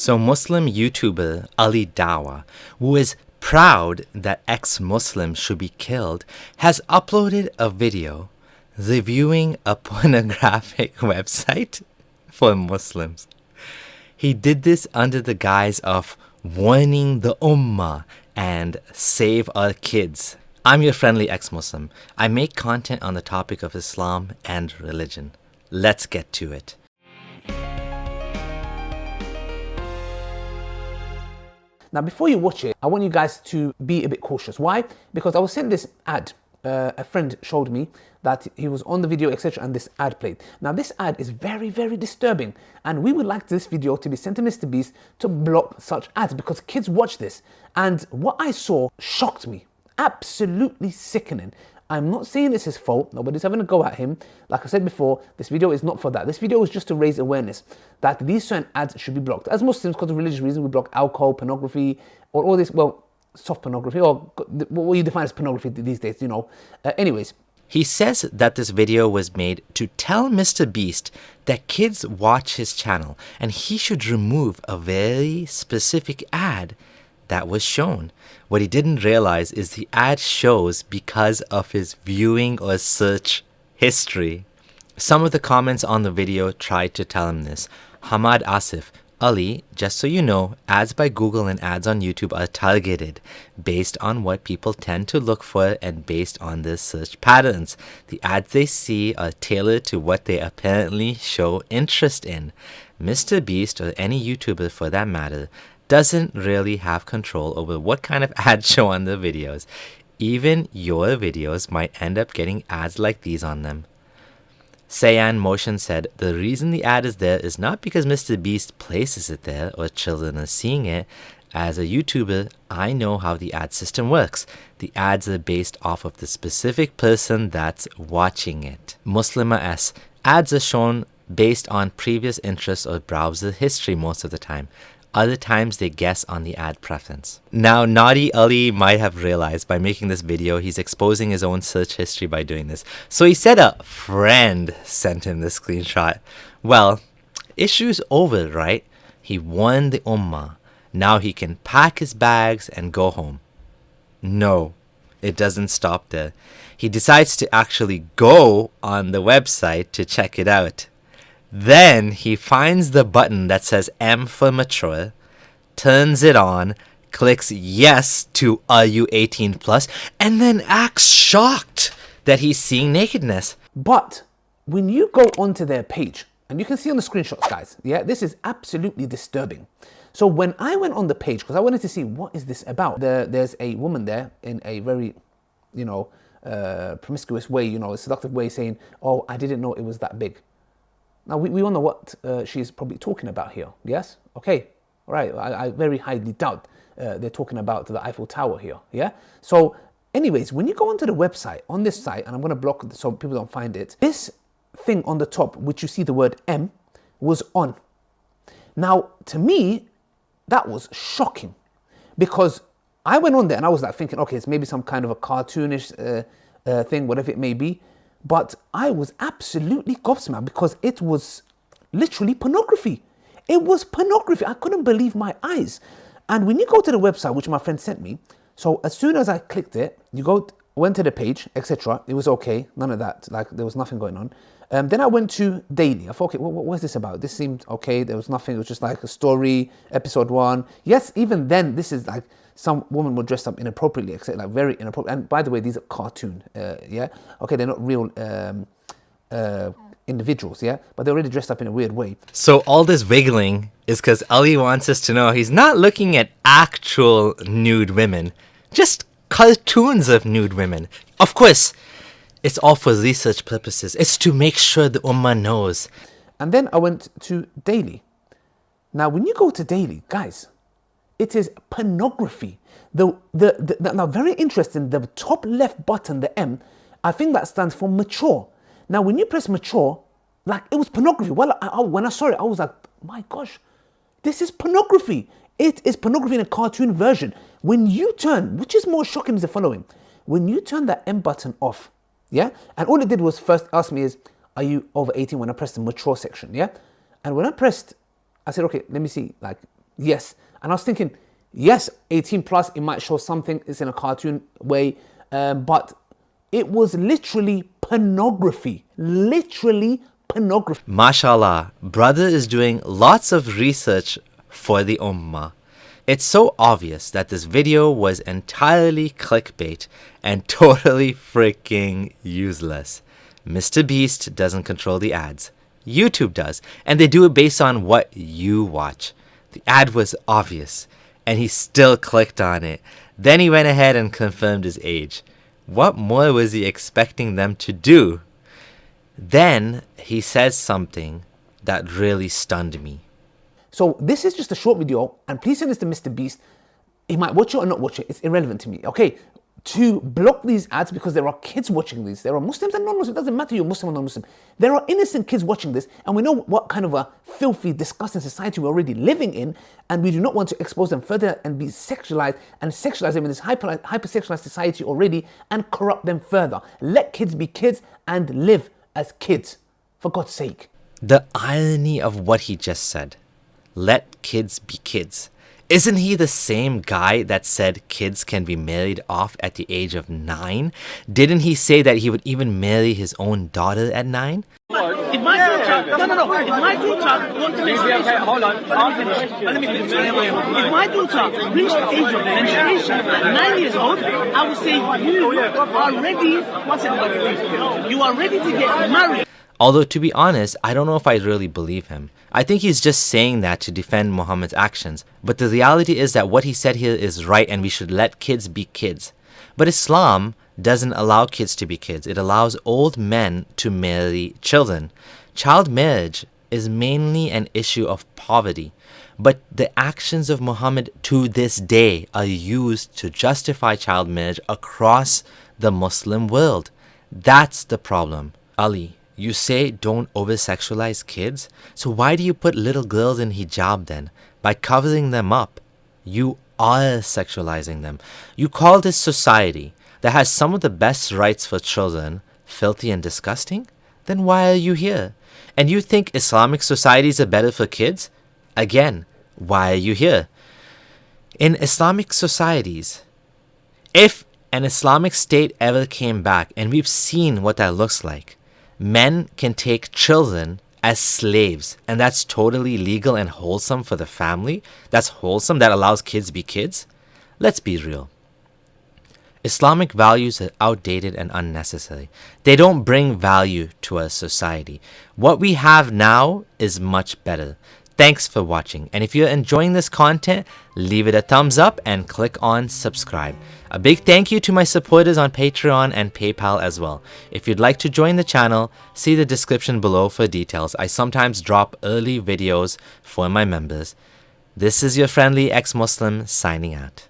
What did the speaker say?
So Muslim YouTuber Ali Dawah, who is proud that ex-Muslims should be killed, has uploaded a video reviewing a pornographic website for Muslims. He did this under the guise of warning the Ummah and save our kids. I'm your friendly ex-Muslim. I make content on the topic of Islam and religion. Let's get to it. Now, before you watch it, I want you guys to be a bit cautious. Why? Because I was sent this ad. A friend showed me that he was on the video, etc., and this ad played. Now, this ad is very, very disturbing, and we would like this video to be sent to Mr. Beast to block such ads because kids watch this. And what I saw shocked me. Absolutely sickening. I'm not saying it's his fault. Nobody's having a go at him. Like I said before, this video is not for that. This video is just to raise awareness that these certain ads should be blocked. As Muslims, because of religious reasons, we block alcohol, pornography, or all this, well, soft pornography, or what you define as pornography these days, you know. Anyways. He says that this video was made to tell Mr. Beast that kids watch his channel and he should remove a very specific ad that was shown. What he didn't realize is the ad shows because of his viewing or search history. Some of the comments on the video tried to tell him this. Hamad Asif: Ali, just so you know, ads by Google and ads on YouTube are targeted based on what people tend to look for and based on their search patterns. The ads they see are tailored to what they apparently show interest in. Mr. Beast, or any YouTuber for that matter, doesn't really have control over what kind of ads show on the videos. Even your videos might end up getting ads like these on them. Sayan Motion said, the reason the ad is there is not because Mr. Beast places it there or children are seeing it. As a YouTuber, I know how the ad system works. The ads are based off of the specific person that's watching it. Muslima S. Ads are shown based on previous interests or browser history most of the time. Other times they guess on the ad preference. Now, naughty Ali might have realized by making this video he's exposing his own search history by doing this. So he said a friend sent him this screenshot. Well, issue's over, right? He warned the Ummah. Now he can pack his bags and go home. No, it doesn't stop there. He decides to actually go on the website to check it out. Then he finds the button that says M for mature, turns it on, clicks yes to are you 18 plus, and then acts shocked that he's seeing nakedness. But when you go onto their page, and you can see on the screenshots, guys, yeah, this is absolutely disturbing. So when I went on the page, because I wanted to see what is this about, there's a woman there in a very, you know, promiscuous way, you know, a seductive way, saying, oh, I didn't know it was that big. Now, we all know what she's probably talking about here, yes? Okay, all right, I very highly doubt they're talking about the Eiffel Tower here, yeah? So, anyways, when you go onto the website, on this site, and I'm going to block it so people don't find it, this thing on the top, which you see the word M, was on. Now, to me, that was shocking, because I went on there and I was like thinking, okay, it's maybe some kind of a cartoonish thing, whatever it may be. But I was absolutely gobsmacked because it was literally pornography. It was pornography. I couldn't believe my eyes. And when you go to the website, which my friend sent me, so as soon as I clicked it, went to the page, etc. It was okay. None of that. Like, there was nothing going on. Then I went to daily. I thought, okay, what is this about? This seemed okay. There was nothing. It was just like a story, episode 1. Yes, even then, this is like some woman were dressed up inappropriately, except like very inappropriate. And by the way, these are cartoon, yeah? Okay, they're not real individuals, yeah? But they're already dressed up in a weird way. So all this wiggling is because Ali wants us to know he's not looking at actual nude women, just cartoons of nude women. Of course, it's all for research purposes. It's to make sure the Ummah knows. And then I went to daily. Now, when you go to daily, guys, it is pornography. Now, very interesting, the top left button, the M, I think that stands for mature. Now, when you press mature, like, it was pornography. Well, when I saw it, I was like, my gosh, this is pornography. It is pornography in a cartoon version. When you turn, which is more shocking, is the following. When you turn that M button off, yeah? And all it did was first ask me is, are you over 18 when I pressed the mature section, yeah? And when I pressed, I said, okay, let me see, like, Yes. And I was thinking, yes, 18 plus, it might show something, it's in a cartoon way, but it was literally pornography. Literally pornography. Mashallah, brother is doing lots of research for the Ummah. It's so obvious that this video was entirely clickbait and totally freaking useless. Mr. Beast doesn't control the ads. YouTube does, and they do it based on what you watch. The ad was obvious, and he still clicked on it. Then he went ahead and confirmed his age. What more was he expecting them to do? Then he says something that really stunned me. So this is just a short video, and please send this to Mr. Beast. He might watch it or not watch it. It's irrelevant to me, okay? To block these ads because there are kids watching these. There are Muslims and non-Muslims. It doesn't matter you're Muslim or non-Muslim. There are innocent kids watching this, and we know what kind of a filthy, disgusting society we're already living in, and we do not want to expose them further and be sexualized and sexualize them in this hyper-sexualized society already and corrupt them further. Let kids be kids and live as kids, for God's sake. The irony of what he just said. Let kids be kids. Isn't he the same guy that said kids can be married off at the age of 9? Didn't he say that he would even marry his own daughter at 9? If my daughter, If my daughter wants to menstruation, hold on, let me finish. If my daughter reached the age of menstruation at 9 years old, I would say you are ready. What's it? You are ready to get married. Although, to be honest, I don't know if I really believe him. I think he's just saying that to defend Muhammad's actions. But the reality is that what he said here is right, and we should let kids be kids. But Islam doesn't allow kids to be kids. It allows old men to marry children. Child marriage is mainly an issue of poverty. But the actions of Muhammad to this day are used to justify child marriage across the Muslim world. That's the problem. Ali, you say don't over-sexualize kids? So why do you put little girls in hijab then? By covering them up, you are sexualizing them. You call this society that has some of the best rights for children filthy and disgusting? Then why are you here? And you think Islamic societies are better for kids? Again, why are you here? In Islamic societies, if an Islamic state ever came back, and we've seen what that looks like, men can take children as slaves, and that's totally legal and wholesome for the family. That's wholesome. That allows kids be kids. Let's be real. Islamic values are outdated and unnecessary. They don't bring value to our society. What we have now is much better. Thanks for watching, and if you're enjoying this content, leave it a thumbs up and click on subscribe. A big thank you to my supporters on Patreon and PayPal as well. If you'd like to join the channel, see the description below for details. I sometimes drop early videos for my members. This is your friendly ex-Muslim signing out.